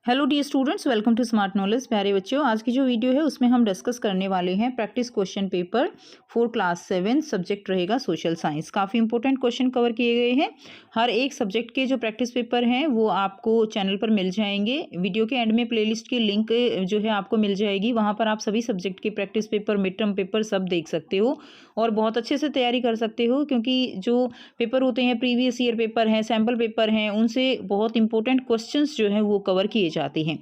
Hello dear students, welcome to smart knowledge. प्यारे बच्चों, आज की जो वीडियो है उसमें हम डिस्कस करने वाले हैं practice question paper for class 7। Subject रहेगा सोशल साइंस। काफ़ी इंपॉर्टेंट क्वेश्चन कवर किए गए हैं। हर एक सब्जेक्ट के जो प्रैक्टिस पेपर हैं वो आपको चैनल पर मिल जाएंगे। वीडियो के एंड में प्लेलिस्ट की लिंक जो है आपको मिल जाएगी। वहाँ पर आप सभी सब्जेक्ट के practice paper, mid term paper सब देख सकते हो और बहुत अच्छे से तैयारी कर सकते हो, क्योंकि जो पेपर होते हैं प्रीवियस ईयर पेपर हैं, सैम्पल पेपर हैं, उनसे बहुत इंपॉर्टेंट क्वेश्चंस जो हैं वो कवर किए जाते हैं।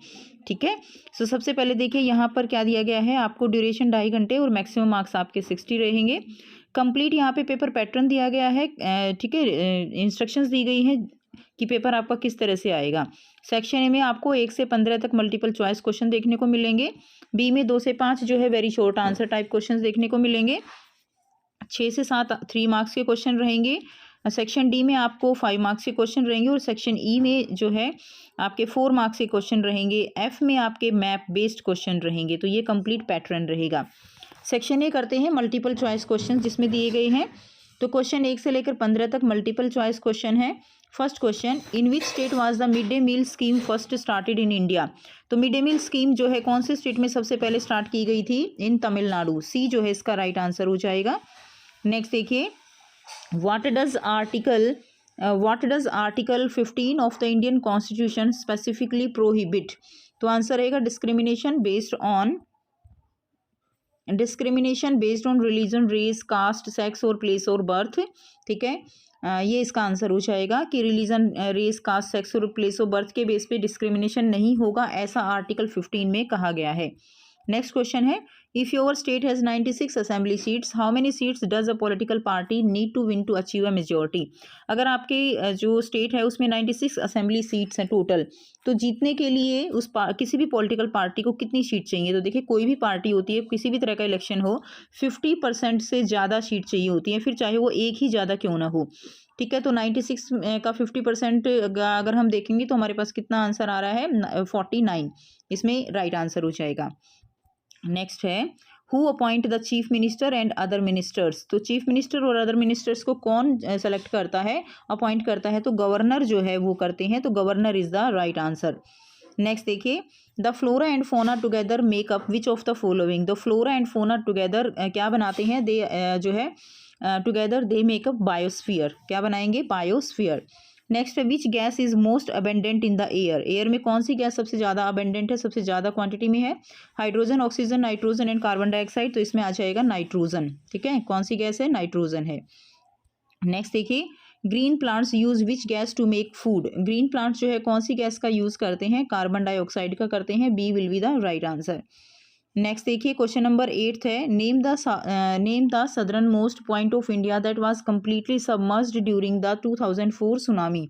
ठीक है। सो सबसे पहले देखिए यहाँ पर क्या दिया गया है आपको। ड्यूरेशन 2.5 घंटे और मैक्सिमम मार्क्स आपके 60 रहेंगे। कंप्लीट यहाँ पे पेपर पैटर्न दिया गया है। ठीक है। इंस्ट्रक्शंस दी गई हैं कि पेपर आपका किस तरह से आएगा। सेक्शन ए में आपको 1 से 15 तक मल्टीपल चॉइस क्वेश्चन देखने को मिलेंगे। बी में 2 से 5 जो है very short answer type question देखने को मिलेंगे। 6 से 7 3 मार्क्स के क्वेश्चन रहेंगे। सेक्शन डी में आपको 5 मार्क्स के क्वेश्चन रहेंगे और सेक्शन ई में जो है आपके 4 मार्क्स के क्वेश्चन रहेंगे। एफ में आपके मैप बेस्ड क्वेश्चन रहेंगे। तो ये कंप्लीट पैटर्न रहेगा। सेक्शन ए करते हैं मल्टीपल चॉइस क्वेश्चन जिसमें दिए गए हैं। तो क्वेश्चन 1 से लेकर 15 तक मल्टीपल चॉइस क्वेश्चन है। First question, in which state was the mid day meal scheme first started in India. तो मिड डे मील स्कीम जो है कौन से स्टेट में सबसे पहले स्टार्ट की गई थी? इन तमिलनाडु। सी जो है इसका राइट आंसर हो जाएगा। नेक्स्ट देखिए, what does article 15 of the Indian Constitution specifically prohibit? तो आंसर रहेगा discrimination based on religion, race, caste, sex और प्लेस और बर्थ। ठीक है। ये इसका आंसर हो जाएगा कि रिलीजन, रेस, कास्ट, सेक्स और प्लेस ऑफ बर्थ के बेस पे डिस्क्रिमिनेशन नहीं होगा, ऐसा आर्टिकल 15 में कहा गया है। नेक्स्ट क्वेश्चन है, if your state has 96 assembly seats, how many seats does a political party need to win to achieve a majority. अगर आपके जो स्टेट है उसमें 96 असेंबली सीट्स हैं टोटल, तो जीतने के लिए किसी भी पॉलिटिकल पार्टी को कितनी सीट चाहिए? तो देखिए, कोई भी पार्टी होती है, किसी भी तरह का इलेक्शन हो, 50% से ज़्यादा सीट चाहिए होती है, फिर चाहे वो एक ही ज़्यादा क्यों ना हो। ठीक है। तो 96 का 50% अगर हम देखेंगे तो हमारे पास कितना आंसर आ रहा है? 49। इसमें राइट आंसर हो जाएगा। नेक्स्ट है, who appoint the chief minister and other ministers. तो चीफ मिनिस्टर और अदर मिनिस्टर्स को कौन सेलेक्ट करता है, अपॉइंट करता है? तो गवर्नर जो है वो करते हैं। तो governor is the right answer. Next देखिए, the flora and fauna together make up which of the following. The flora and fauna together क्या बनाते हैं? दे जो है together they make up biosphere. क्या बनाएंगे? बायोस्फीयर। नेक्स्ट है, which gas is most abundant in the air. Air में कौन सी गैस सबसे ज़्यादा अबेंडेंट है, सबसे ज़्यादा क्वांटिटी में है? Hydrogen, oxygen, nitrogen and carbon dioxide. तो इसमें आ जाएगा नाइट्रोजन। ठीक है। कौन सी गैस है? नाइट्रोजन है। नेक्स्ट देखिए, green plants use which gas to make food. Green plants जो है कौन सी गैस का यूज करते हैं? कार्बन डाइऑक्साइड का करते हैं। B will be the right answer. Next देखिए, क्वेश्चन नंबर 8 है, name the southern most point of India that was completely submerged during the 2004 tsunami.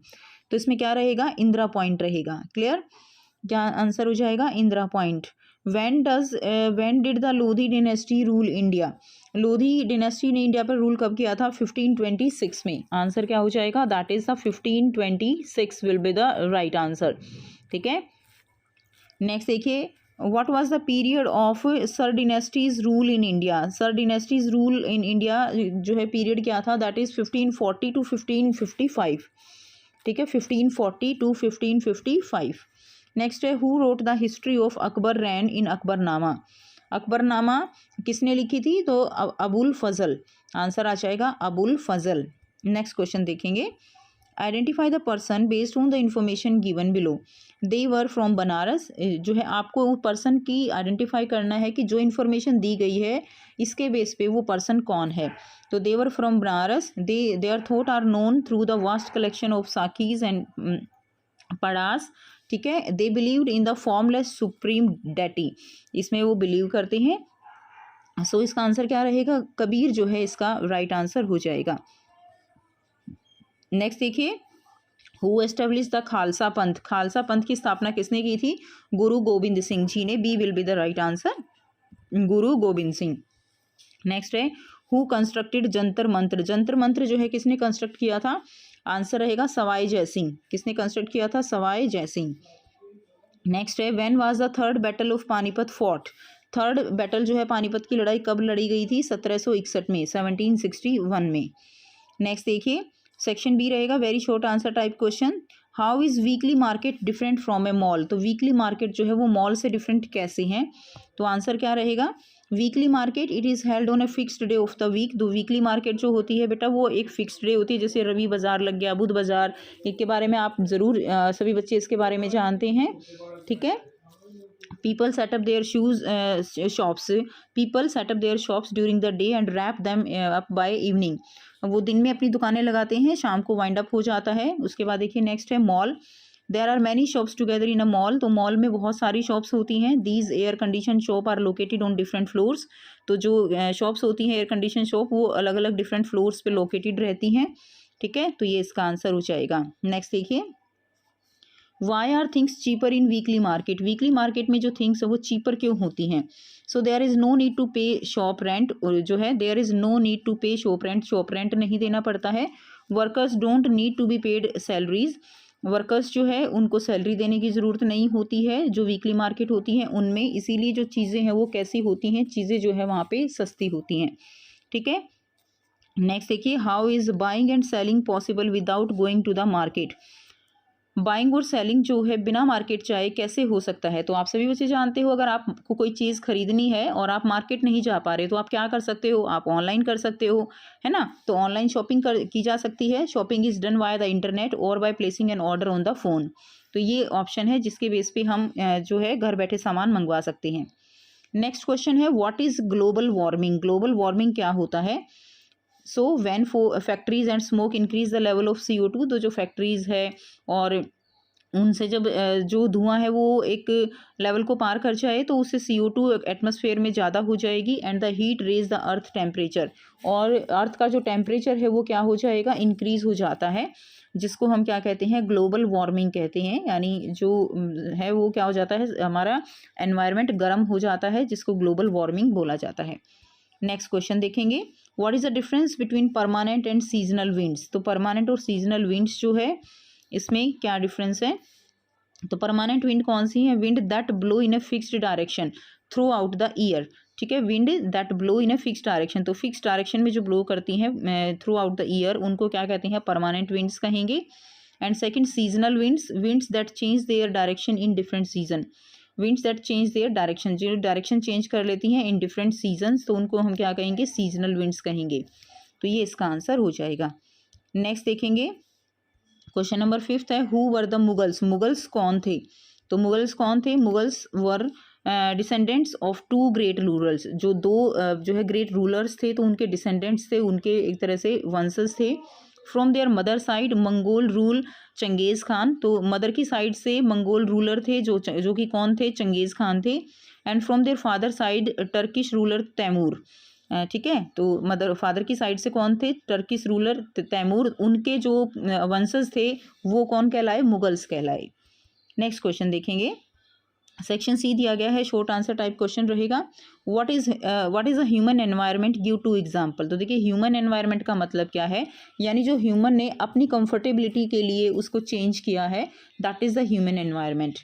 तो इसमें क्या रहेगा? इंदिरा पॉइंट रहेगा। क्लियर? क्या आंसर हो जाएगा? Indira point. When did the Lodhi dynasty rule India. Lodhi dynasty ने इंडिया पर रूल कब किया था? 1526 में। आंसर क्या हो जाएगा? That is the 1526 will be the right answer. ठीक है। नेक्स्ट देखिए, what was the period of Sur dynasties rule in India. Sur dynasties rule in India जो है पीरियड क्या था? That is 1540 to 1555। ठीक है। 1540 टू 1555। नेक्स्ट है, who wrote the history of Akbar reign in Akbarnama. Akbarnama किसने लिखी थी? तो अबुल फजल। आंसर आ जाएगा अबुल फजल। नेक्स्ट क्वेश्चन देखेंगे, identify the person based on the information given below. They were from Banaras. जो है आपको वो पर्सन की आइडेंटिफाई करना है कि जो इन्फॉर्मेशन दी गई है इसके बेस पे वो पर्सन कौन है। तो they were from Banaras. Their thought are known through the vast collection of sakhis and padas. ठीक है। They believed in the formless supreme deity. इसमें वो बिलीव करते हैं। सो इसका आंसर क्या रहेगा? कबीर जो है इसका राइट आंसर हो जाएगा। नेक्स्ट देखिए, हु एस्टेब्लिश द खालसा पंथ। खालसा पंथ की स्थापना किसने की थी? गुरु गोबिंद सिंह जी ने। B will be the right answer, Guru Gobind Singh. Next है, हु कंस्ट्रक्टेड जंतर मंत्र। जंतर मंत्र जो है किसने कंस्ट्रक्ट किया था? आंसर रहेगा सवाई जय सिंह। किसने कंस्ट्रक्ट किया था? सवाई जय सिंह। नेक्स्ट है, when was the third battle of Panipat fought. Third battle जो है पानीपत की लड़ाई कब लड़ी गई थी? 1761 में, 1761 में। नेक्स्ट देखिए, सेक्शन बी रहेगा very short answer type question. How is weekly market different from A mall, तो वीकली मार्केट जो है वो मॉल से डिफरेंट कैसे हैं, तो आंसर क्या रहेगा, weekly market it is held on a fixed day of the week. तो वीकली मार्केट जो होती है बेटा वो एक फिक्स्ड डे होती है, जैसे रवि बाजार लग गया, बुध बाजार, इसके बारे में आप ज़रूर सभी बच्चे इसके बारे में जानते हैं, ठीक है। people set up their shops, people set up their shops during the day and wrap them up by evening। वो दिन में अपनी दुकानें लगाते हैं, शाम को वाइंड अप हो जाता है। उसके बाद देखिए नेक्स्ट है mall, there are many shops together in a mall, तो मॉल में बहुत सारी शॉप्स होती हैं। These air condition shop are located on different floors, तो जो शॉप्स होती हैं एयर कंडीशन शॉप वो अलग अलग डिफरेंट फ्लोर्स पे लोकेटेड रहती हैं, ठीक है। तो ये इसका आंसर हो जाएगा। नेक्स्ट देखिए, why are things cheaper in weekly market, weekly market में जो थिंग्स है वो चीपर क्यों होती हैं। So there is no need to pay shop rent, जो है there is no need to pay shop rent नहीं देना पड़ता है। Workers don't need to be paid salaries, workers जो है उनको सैलरी देने की ज़रूरत नहीं होती है जो वीकली मार्केट होती हैं उनमें, इसीलिए जो चीज़ें हैं वो कैसी होती हैं, चीज़ें जो है वहाँ पे सस्ती होती हैं, ठीक है। नेक्स्ट देखिए, how is buying and selling possible without going to the market, buying और सेलिंग जो है बिना मार्केट जाए कैसे हो सकता है। तो आप सभी बच्चे जानते हो, अगर आपको कोई चीज़ खरीदनी है और आप मार्केट नहीं जा पा रहे तो आप क्या कर सकते हो, आप ऑनलाइन कर सकते हो, है ना। तो ऑनलाइन शॉपिंग की जा सकती है। Shopping is done via the internet और by placing an order on the phone. तो ये ऑप्शन है जिसके बेस पे हम जो है घर बैठे सामान मंगवा सकते हैं। नेक्स्ट क्वेश्चन है, what is global warming, global warming क्या होता है। So when factories and smoke increase the level of CO2, तो जो फैक्ट्रीज है और उनसे जब जो धुआं है वो एक लेवल को पार कर जाए तो उससे CO2 एटमॉस्फेयर में ज़्यादा हो जाएगी। And the heat raise the earth temperature, और अर्थ का जो टेम्परेचर है वो क्या हो जाएगा, इंक्रीज हो जाता है, जिसको हम क्या कहते हैं, ग्लोबल वार्मिंग कहते हैं। यानी जो है वो क्या हो जाता है, हमारा एनवायरनमेंट गर्म हो जाता है, जिसको ग्लोबल वार्मिंग बोला जाता है। नेक्स्ट क्वेश्चन देखेंगे, what is the difference between permanent and seasonal winds, तो परमानेंट और सीजनल विंड्स जो है इसमें क्या डिफरेंस है। तो परमानेंट विंड कौन सी है, wind that blow in a fixed direction through out the year, ठीक है। Wind that blow in a fixed direction, तो फिक्स डायरेक्शन में जो ब्लो करती हैं थ्रू आउट द ईयर उनको क्या कहते हैं, परमानेंट विंड्स कहेंगे। And second seasonal winds, winds that change their direction in different season, winds that change their direction, जो डायरेक्शन चेंज कर लेती हैं इन डिफरेंट सीजन्स, तो उनको हम क्या कहेंगे, सीजनल विंड्स कहेंगे। तो ये इसका आंसर हो जाएगा। नेक्स्ट देखेंगे, क्वेश्चन नंबर 5 है, who were the Mughals, Mughals कौन थे। तो मुगल्स कौन थे, Mughals were descendants of 2 great rulers, जो दो जो है ग्रेट रूलर्स थे, तो उनके डिसेंडेंट्स थे, उनके एक तरह से वंशज थे। From there mother side Mongol rule Changez Khan, तो मदर की साइड से मंगोल रूलर थे जो कि कौन थे, चंगेज़ खान थे। And from their father side Turkish ruler Timur, ठीक है। तो मदर फादर की साइड से कौन थे, टर्किश रूलर तैमूर, उनके जो वंशज थे वो कौन कहलाए, मुगल्स कहलाए। नेक्स्ट क्वेश्चन देखेंगे, सेक्शन सी दिया गया है, शॉर्ट आंसर टाइप क्वेश्चन रहेगा। What is a human environment, give 2 example. तो देखिए ह्यूमन एनवायरनमेंट का मतलब क्या है, यानी जो ह्यूमन ने अपनी कंफर्टेबिलिटी के लिए उसको चेंज किया है, that is the human environment.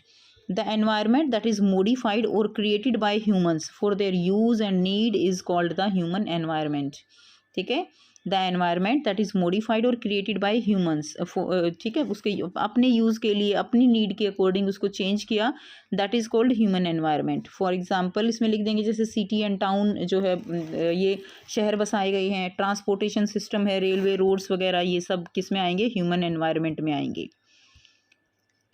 The environment that is modified और created by humans for their use and need is called the human environment, ठीक है। The environment that is modified और क्रिएटेड बाय ह्यूमंस, ठीक है, उसके अपने use के लिए अपनी नीड के अकॉर्डिंग उसको चेंज किया, that is called human environment. For example इसमें लिख देंगे जैसे सिटी एंड टाउन जो है ये शहर बसाए गए हैं, ट्रांसपोर्टेशन सिस्टम है, रेलवे रोड्स वगैरह, ये सब किस में आएंगे, ह्यूमन एनवायरनमेंट में आएंगे।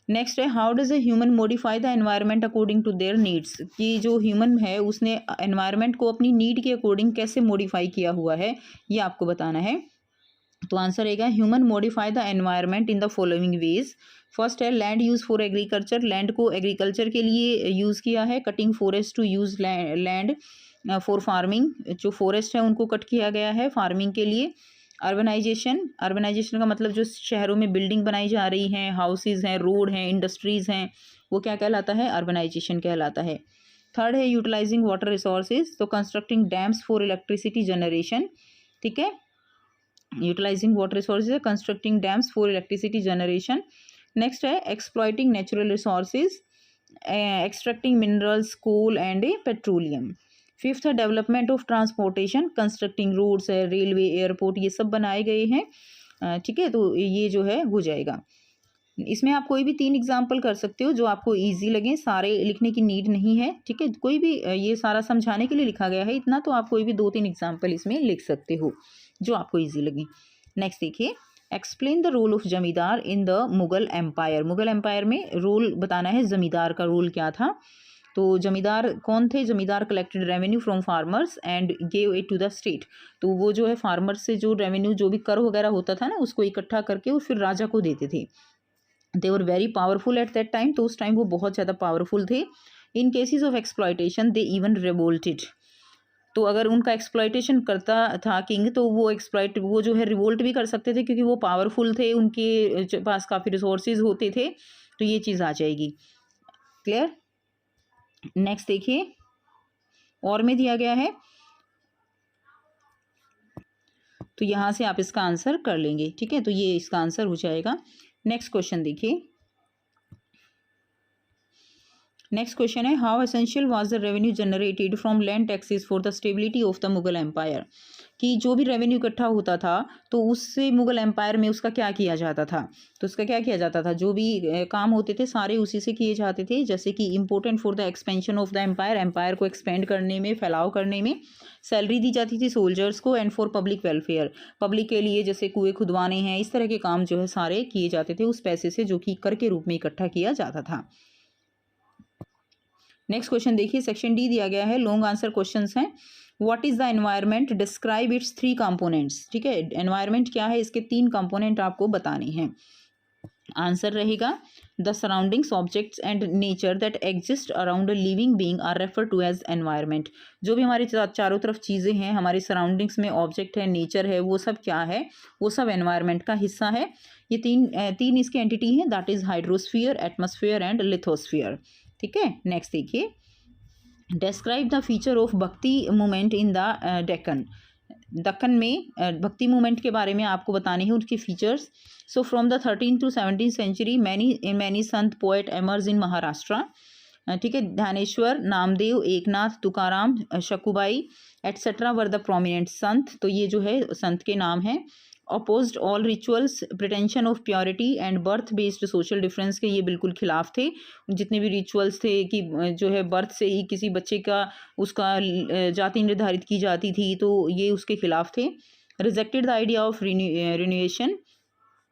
नेक्स्ट है, how does a human modify the environment according to their needs, कि जो ह्यूमन है उसने एनवायरनमेंट को अपनी नीड के अकॉर्डिंग कैसे मॉडिफाई किया हुआ है, ये आपको बताना है। तो आंसर रहेगा, human modify the environment in the following ways. First है land use for agriculture, land को एग्रीकल्चर के लिए यूज़ किया है। Cutting forest to use land for farming, जो फॉरेस्ट है उनको कट किया गया है फार्मिंग के लिए। अर्बनाइजेशन, अर्बनाइजेशन का मतलब जो शहरों में बिल्डिंग बनाई जा रही हैं, हाउसेज हैं, रोड हैं, इंडस्ट्रीज़ हैं, वो क्या कहलाता है, अर्बनाइजेशन कहलाता है। थर्ड है यूटिलाइजिंग वाटर रिसोर्सेज, तो constructing dams for electricity generation, ठीक है, utilizing water resources, constructing dams for electricity generation. Next है exploiting natural resources, extracting minerals, coal and petroleum. Fifth है development of transportation, constructing roads है, railway, airport, ये सब बनाए गए हैं, ठीक है। तो ये जो है हो जाएगा। इसमें आप कोई भी 3 एग्जाम्पल कर सकते हो जो आपको ईजी लगे, सारे लिखने की नीड नहीं है, ठीक है। कोई भी ये सारा समझाने के लिए लिखा गया है इतना, तो आप कोई भी 2-3 एग्जाम्पल इसमें लिख सकते हो जो आपको ईजी लगे। नेक्स्ट देखिए, explain the role of zamindar in the Mughal empire. Mughal empire में रोल बताना है, जमींदार का रोल क्या था। तो जमींदार कौन थे? Zamindar collected revenue from farmers and gave it to the state. तो वो जो है फार्मर से जो रेवेन्यू, जो भी कर वगैरह होता था ना, उसको इकट्ठा करके वो फिर राजा को देते थे। They were very powerful at that time, तो उस टाइम वो बहुत ज़्यादा पावरफुल थे। In cases of exploitation they even revolted. तो अगर उनका एक्सप्लॉयटेशन करता था किंग, तो वो जो है रिवोल्ट भी कर सकते थे, क्योंकि वो पावरफुल थे, उनके पास काफ़ी रिसोर्सेज होते थे। तो ये चीज़ आ जाएगी। क्लियर? नेक्स्ट देखिए, और में दिया गया है, तो यहाँ से आप इसका आंसर कर लेंगे, ठीक है। तो ये इसका आंसर हो जाएगा। नेक्स्ट क्वेश्चन देखिए, नेक्स्ट क्वेश्चन है, how essential was the revenue generated from land taxes for the stability of the Mughal empire. कि जो भी रेवेन्यू इकट्ठा होता था, तो उससे मुगल एम्पायर में उसका क्या किया जाता था? तो उसका क्या किया जाता था? जो भी काम होते थे सारे उसी से किए जाते थे। जैसे कि important for the expansion of the empire, empire को एक्सपेंड करने में, फैलाव करने में। सैलरी दी जाती थी सोल्जर्स को, and for public welfare, public के लिए जैसे कुएं खुदवाने हैं, इस तरह के काम जो है सारे किए जाते थे उस पैसे से, जो कि कर के रूप में इकट्ठा किया जाता था। नेक्स्ट क्वेश्चन देखिए, सेक्शन डी दिया गया है, लॉन्ग आंसर क्वेश्चंस हैं। What is the environment, describe it's 3 components. ठीक है, एनवायरनमेंट क्या है, इसके 3 कंपोनेंट आपको बताने हैं। आंसर रहेगा, the surroundings, objects and nature that exist around a living being are refer to as environment. जो भी हमारे चारों तरफ चीज़ें हैं, हमारे सराउंडिंग्स में ऑब्जेक्ट है, नेचर है, वो सब क्या है? वो सब एनवायरनमेंट का हिस्सा है। ये तीन इसके एंटिटी हैं, that is hydrosphere, atmosphere and lithosphere. ठीक है, नेक्स्ट देखिए, डिस्क्राइब द फीचर ऑफ भक्ति movement in the Deccan. Deccan में भक्ति मूवमेंट के बारे में आपको बताने हैं, उनके features. So from the 13th to 17th century many sant poet emerge in Maharashtra. ठीक है, Dhyaneshwar, Namdev, Eknath, Tukaram, Sakhubai etcetera were the prominent sant. तो ये जो है संत के नाम हैं। Opposed all rituals, pretension of purity and birth based social difference के ये बिल्कुल खिलाफ थे। जितने भी रिचुअल्स थे कि जो है बर्थ से ही किसी बच्चे का उसका जाति निर्धारित की जाती थी, तो ये उसके खिलाफ थे। Rejected the idea of renunciation,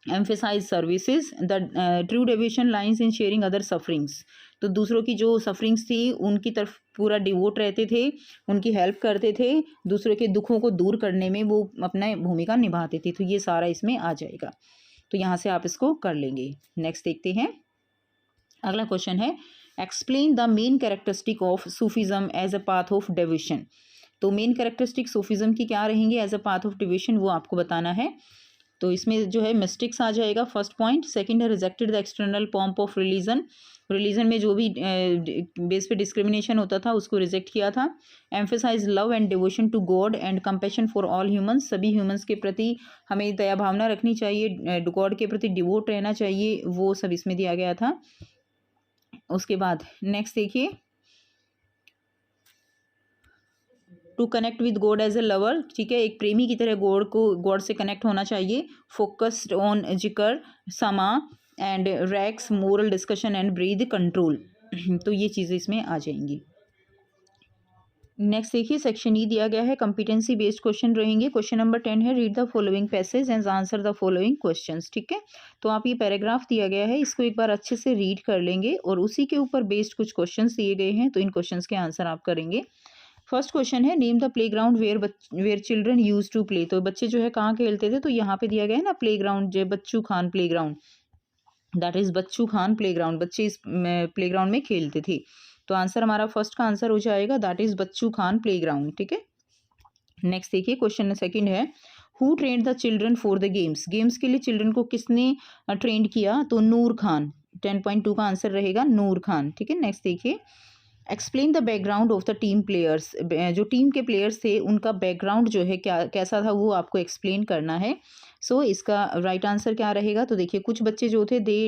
emphasize services, the true devotion lies in sharing other sufferings. तो दूसरों की जो सफरिंग्स थी उनकी तरफ पूरा डिवोट रहते थे, उनकी हेल्प करते थे, दूसरों के दुखों को दूर करने में वो अपना भूमिका निभाते थे। तो ये सारा इसमें आ जाएगा, तो यहाँ से आप इसको कर लेंगे। नेक्स्ट देखते हैं, अगला क्वेश्चन है, explain the main characteristic of Sufism as a path of division. तो मेन कैरेक्टरिस्टिक सूफिज्म की क्या रहेंगे as a path of division, वो आपको बताना है। तो इसमें जो है मिस्टिक्स आ जाएगा फर्स्ट पॉइंट। सेकंड है, rejected the external pomp of religion. Religion में जो भी बेस पे डिस्क्रिमिनेशन होता था उसको रिजेक्ट किया था। Emphasize love and devotion to God and compassion for all humans. सभी ह्यूमंस के प्रति हमें दया भावना रखनी चाहिए, गॉड के प्रति डिवोट रहना चाहिए, वो सब इसमें दिया गया था। उसके बाद नेक्स्ट देखिए, to connect with God as a lover. ठीक है, एक प्रेमी की तरह गॉड से कनेक्ट होना चाहिए। फोकस्ड ऑन जिक्र, समा एंड रैक्स, moral discussion and breath control. तो ये चीज़ें इसमें आ जाएंगी। नेक्स्ट देखिए, सेक्शन ई दिया गया है, कॉम्पिटेंसी बेस्ड क्वेश्चन रहेंगे। क्वेश्चन नंबर 10 है, read the following passage and answer the following questions. ठीक है, तो आप ये पैराग्राफ दिया गया है, इसको एक बार अच्छे से रीड कर लेंगे और उसी के ऊपर बेस्ड कुछ क्वेश्चंस दिए गए हैं, तो इन क्वेश्चंस के आंसर आप करेंगे। फर्स्ट क्वेश्चन है, name the playground where children use to play. तो बच्चे जो है कहाँ खेलते थे, तो यहाँ पे दिया गया है ना प्ले ग्राउंड, जो Bachchu Khan playground, that is Bachchu Khan playground, बच्चे इस प्ले ग्राउंड में खेलते थे। तो आंसर हमारा फर्स्ट का आंसर हो जाएगा, that is Bachchu Khan play ground. ठीक है, नेक्स्ट देखिए, क्वेश्चन सेकंड है, who trend the children for the games. Games के लिए चिल्ड्रन को किसने ट्रेंड किया, तो नूर खान। 10.2 का आंसर रहेगा नूर खान। ठीक है, नेक्स्ट देखिए, explain the background of the team players. जो टीम के प्लेयर्स थे उनका बैकग्राउंड जो है क्या कैसा था, वो आपको एक्सप्लेन करना है। सो इसका राइट आंसर क्या रहेगा, तो देखिए कुछ बच्चे जो थे they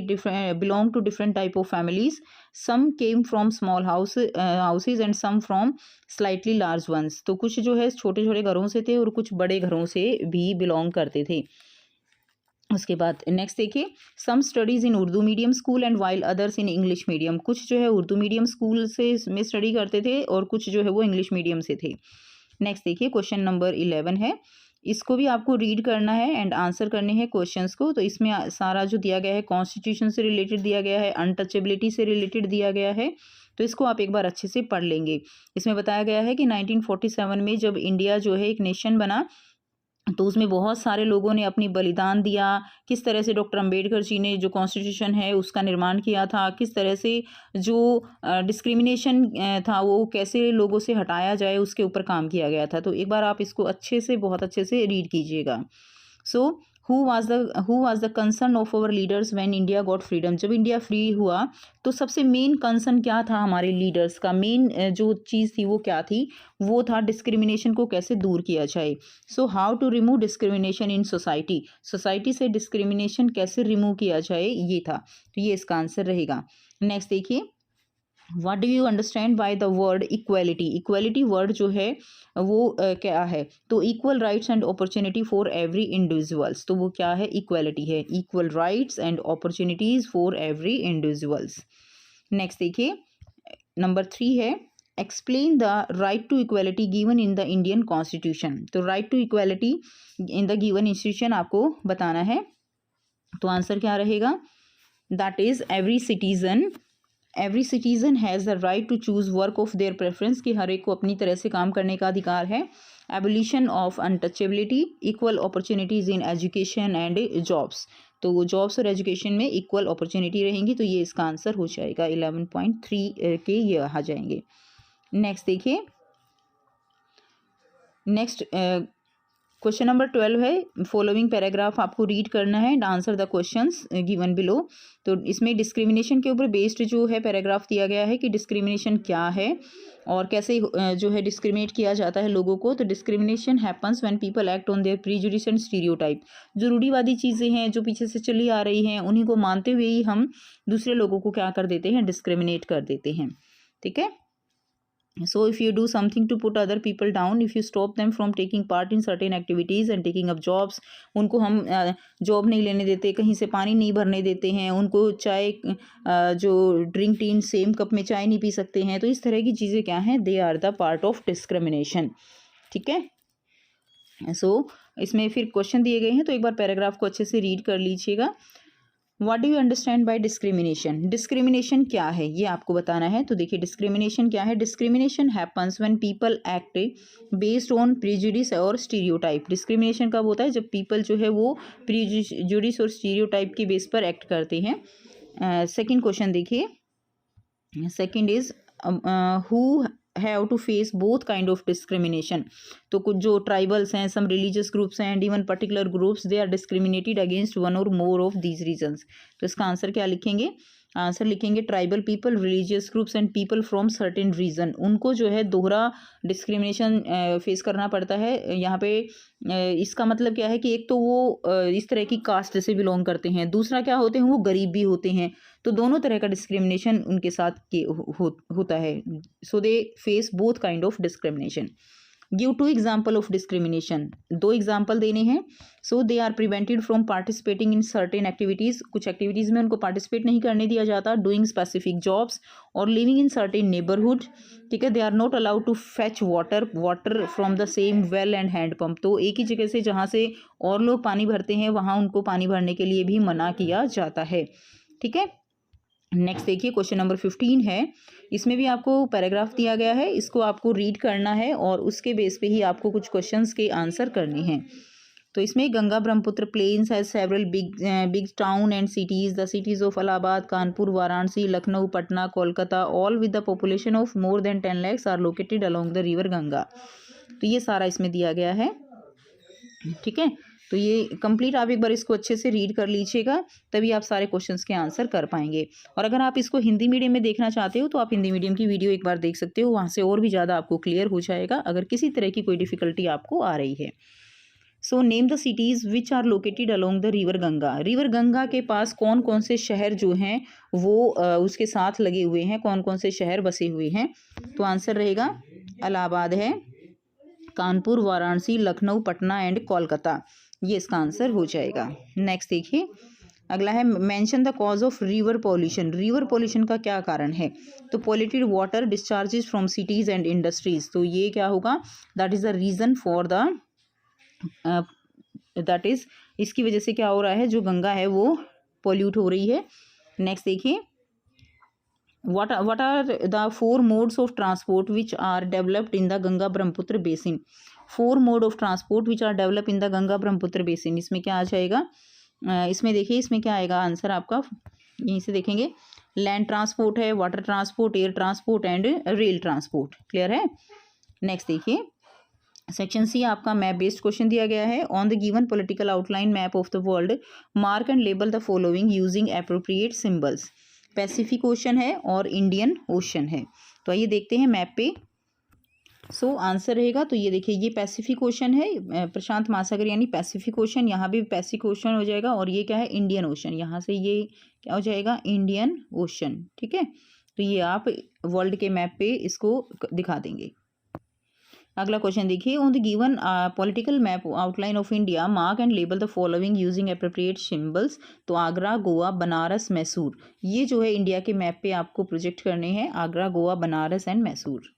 belong to different type of families. Some came from small houses and some from slightly large ones. तो कुछ जो है छोटे छोटे घरों से थे और कुछ बड़े घरों से भी बिलोंग करते थे। उसके बाद नेक्स्ट देखिए, some studies in Urdu medium school and while others in English medium. कुछ जो है उर्दू मीडियम स्कूल से में स्टडी करते थे और कुछ जो है वो इंग्लिश मीडियम से थे। नेक्स्ट देखिए, क्वेश्चन नंबर 11 है, इसको भी आपको रीड करना है एंड आंसर करने हैं क्वेश्चंस को। तो इसमें सारा जो दिया गया है कॉन्स्टिट्यूशन से रिलेटेड दिया गया है, अनटचेबिलिटी से रिलेटेड दिया गया है, तो इसको आप एक बार अच्छे से पढ़ लेंगे। इसमें बताया गया है कि 1947 में जब इंडिया जो है एक नेशन बना, तो उसमें बहुत सारे लोगों ने अपनी बलिदान दिया। किस तरह से डॉक्टर अंबेडकर जी ने जो कॉन्स्टिट्यूशन है उसका निर्माण किया था, किस तरह से जो डिस्क्रिमिनेशन था वो कैसे लोगों से हटाया जाए उसके ऊपर काम किया गया था। तो एक बार आप इसको अच्छे से, बहुत अच्छे से रीड कीजिएगा। So who was the concern of our leaders when India got freedom. जब इंडिया फ्री हुआ तो सबसे मेन कंसर्न क्या था हमारे लीडर्स का, मेन जो चीज़ थी वो क्या थी, वो था डिस्क्रिमिनेशन को कैसे दूर किया जाए। So how to remove discrimination in society, society से डिस्क्रिमिनेशन कैसे रिमूव किया जाए, ये था। तो ये इसका आंसर रहेगा। नेक्स्ट देखिए, what do you understand by the word equality. Equality word जो है वो क्या है, तो equal rights and opportunity for every individuals. तो वो क्या है, इक्वालिटी है, equal rights and opportunities for every individuals. Next देखिए, नंबर 3 है, explain the right to equality given in the Indian constitution. तो right to equality in the given institution आपको बताना है। तो आंसर क्या रहेगा, that is every citizen has the right to choose work of their preference, कि हर एक को अपनी तरह से काम करने का अधिकार है। Abolition of untouchability, equal opportunities in education and jobs. तो जॉब्स और एजुकेशन में इक्वल अपॉर्चुनिटी रहेंगी, तो ये इसका आंसर हो जाएगा। 11.3 के ये आ जाएंगे। नेक्स्ट देखिए, नेक्स्ट क्वेश्चन नंबर 12 है, फॉलोइंग पैराग्राफ आपको रीड करना है and answer the questions given below. तो इसमें डिस्क्रिमिनेशन के ऊपर बेस्ड जो है पैराग्राफ दिया गया है कि डिस्क्रिमिनेशन क्या है और कैसे जो है डिस्क्रिमिनेट किया जाता है लोगों को। तो discrimination happens when people act on their prejudice and stereotype. जो रूढ़िवादी चीज़ें हैं जो पीछे से चली आ रही हैं उन्हीं को मानते हुए ही हम दूसरे लोगों को क्या कर देते हैं, डिस्क्रिमिनेट कर देते हैं। ठीक है, so if you do something to put other people down, if you stop them from taking part in certain activities and taking up jobs, उनको हम जॉब नहीं लेने देते, कहीं से पानी नहीं भरने देते हैं, उनको चाय जो ड्रिंक टीन सेम कप में चाय नहीं पी सकते हैं, तो इस तरह की चीज़ें क्या हैं, they are the part of discrimination. ठीक है, सो इसमें फिर क्वेश्चन दिए गए हैं, तो एक बार पैराग्राफ को अच्छे से रीड कर लीजिएगा। What do you understand bye discrimination. Discrimination क्या है ये आपको बताना है। तो देखिए, डिस्क्रिमिनेशन क्या है, discrimination happens when people act based on prejudice और स्टीरियोटाइप। डिस्क्रिमिनेशन कब होता है, जब पीपल जो है वो प्रीजुडिस और स्टीरियोटाइप के बेस पर एक्ट करते हैं। सेकंड क्वेश्चन देखिए, second is who have to face both kind of discrimination. तो कुछ जो ट्राइबल्स हैं, सम रिलीजियस ग्रुप्स हैं and even particular groups, they are discriminated against one or more of these regions. तो इसका आंसर क्या लिखेंगे, आंसर लिखेंगे tribal people, religious groups and people from certain region. उनको जो है दोहरा डिस्क्रिमिनेशन फेस करना पड़ता है। यहाँ पे इसका मतलब क्या है कि एक तो वो इस तरह की कास्ट से बिलोंग करते हैं, दूसरा क्या होते हैं, वो गरीब भी होते हैं, तो दोनों तरह का डिस्क्रिमिनेशन उनके साथ होता है। So they face both kind of discrimination. Give 2 example of discrimination, 2 example देने हैं। So they are prevented from participating in certain activities, कुछ एक्टिविटीज़ में उनको पार्टिसिपेट नहीं करने दिया जाता, डूइंग स्पेसिफिक जॉब्स और लिविंग इन सर्टेन नेबरहुड। ठीक है, they are not allowed to fetch water from the same well and hand pump. तो एक ही जगह से जहाँ से और लोग पानी भरते हैं वहाँ उनको पानी भरने के लिए भी मना किया जाता है। ठीक है, नेक्स्ट देखिए, क्वेश्चन नंबर 15 है। इसमें भी आपको पैराग्राफ दिया गया है, इसको आपको रीड करना है और उसके बेस पे ही आपको कुछ क्वेश्चंस के आंसर करने हैं। तो इसमें Ganga Brahmaputra plains has several big town and cities, the cities of Allahabad, Kanpur, Varanasi, Lucknow, Patna, Kolkata, all with the population of more than 10 lakhs are located along the river Ganga. तो ये सारा इसमें दिया गया है। ठीक है, तो ये कंप्लीट आप एक बार इसको अच्छे से रीड कर लीजिएगा, तभी आप सारे क्वेश्चंस के आंसर कर पाएंगे। और अगर आप इसको हिंदी मीडियम में देखना चाहते हो तो आप हिंदी मीडियम की वीडियो एक बार देख सकते हो, वहाँ से और भी ज़्यादा आपको क्लियर हो जाएगा अगर किसी तरह की कोई डिफिकल्टी आपको आ रही है। So name the cities which are located along the river Ganga. River Ganga के पास कौन कौन से शहर जो हैं वो उसके साथ लगे हुए हैं, कौन कौन से शहर बसे हुए हैं। तो आंसर रहेगा इलाहाबाद है, कानपुर, वाराणसी, लखनऊ, पटना एंड कोलकाता। ये इसका आंसर हो जाएगा। नेक्स्ट देखिए, अगला है mention the cause of river pollution. River pollution का क्या कारण है? तो polluted water discharges from cities and industries, तो ये क्या होगा? That is the reason for the that is, इसकी वजह से क्या हो रहा है, जो गंगा है वो पॉल्यूट हो रही है। नेक्स्ट देखिए, what are the four modes of transport which are developed in the Ganga Brahmaputra basin? Four mode of transport which are develop in the Ganga Brahmaputra basin, इसमें क्या आ जाएगा? इसमें देखिए, इसमें क्या आएगा आंसर आपका, यहीं से देखेंगे। लैंड ट्रांसपोर्ट है, water transport, air transport and rail transport. Clear है? नेक्स्ट देखिए, सेक्शन सी आपका मैप बेस्ड क्वेश्चन दिया गया है। On the given political outline map of the world mark and label the following using appropriate symbols. Pacific ocean है और Indian ocean है। तो आइए देखते हैं मैप पे। सो आंसर रहेगा, तो ये देखिए, ये पैसिफिक ओशन है, प्रशांत महासागर यानी पैसिफिक ओशन, यहाँ भी पैसिफिक ओशन हो जाएगा। और ये क्या है? इंडियन ओशन, यहाँ से ये क्या हो जाएगा? Indian ocean. ठीक है, तो ये आप वर्ल्ड के मैप पे इसको दिखा देंगे। अगला क्वेश्चन देखिए, on the given political map outline of India mark and label the following using appropriate symbols. तो आगरा, गोवा, बनारस, मैसूर, ये जो है इंडिया के मैप पे आपको प्रोजेक्ट करने हैं, आगरा, गोवा, बनारस एंड मैसूर।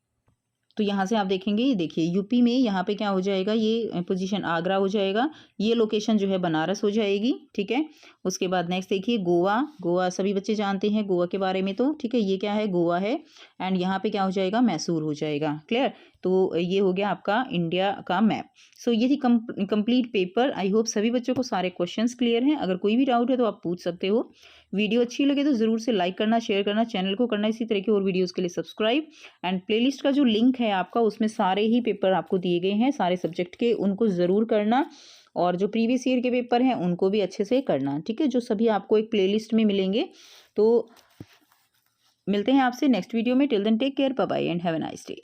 तो यहाँ से आप देखेंगे, ये देखिए यूपी में यहाँ पे क्या हो जाएगा? ये पोजीशन आगरा हो जाएगा, ये लोकेशन जो है बनारस हो जाएगी। ठीक है, उसके बाद नेक्स्ट देखिए, गोवा, गोवा सभी बच्चे जानते हैं गोवा के बारे में, तो ठीक है, ये क्या है? गोवा है। एंड यहाँ पे क्या हो जाएगा? मैसूर हो जाएगा। क्लियर? तो ये हो गया आपका इंडिया का मैप। सो ये थी कंप्लीट पेपर। आई होप सभी बच्चों को सारे क्वेश्चंस क्लियर हैं। अगर कोई भी डाउट है तो आप पूछ सकते हो। वीडियो अच्छी लगे तो ज़रूर से लाइक करना, शेयर करना, चैनल को करना इसी तरह की और वीडियोज़ के लिए सब्सक्राइब। एंड प्लेलिस्ट का जो लिंक है आपका, उसमें सारे ही पेपर आपको दिए गए हैं, सारे सब्जेक्ट के, उनको ज़रूर करना। और जो प्रीवियस ईयर के पेपर हैं उनको भी अच्छे से करना। ठीक है, जो सभी आपको एक प्लेलिस्ट में मिलेंगे। तो मिलते हैं आपसे नेक्स्ट वीडियो में। Till then take care, bye bye and have a nice day.